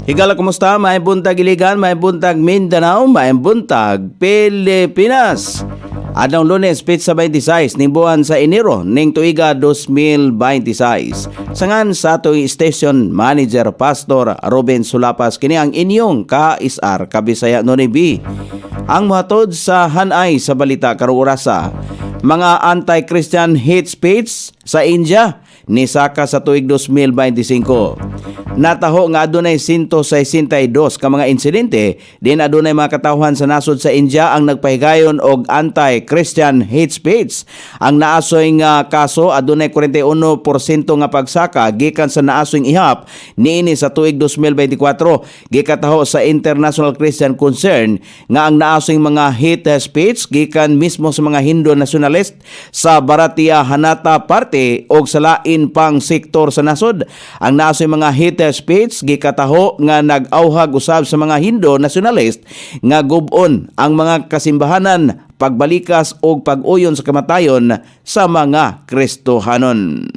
Higala, kumusta? May buntag Iligan, may buntag Mindanao, may buntag Pilipinas. Adong Lunes, Pizza 26, ning buwan sa Enero, ning tuiga 2026. Sangan sa atong station manager Pastor Ruben Sulapas, kini ang inyong ka-isar Kabisaya Nonibi. Ang matod sa hanay sa balita karong orasa, mga anti-Christian hate speech sa India ni saka sa tuig 2025. Nataho nga adunay 162 ka mga insidente, din adunay mga katawhan sa nasod sa India ang nagpahigayon og anti-Christian hate speech. Ang naasoy nga kaso adunay 41% nga pagsaka gikan sa naasoy ihap niini sa tuig 2024. Gikataho sa International Christian Concern nga ang naasoy mga hate speech gikan mismo sa mga Hindu nationalist sa Bharatiya Janata Party og sa lain pang sektor sa nasod. Ang naasoy mga hate speech gikataho nga nag-awhag usab sa mga Hindu nationalist nga gub-on ang mga kasimbahanan, pagbalikas o pag-uyon sa kamatayon sa mga Kristohanon.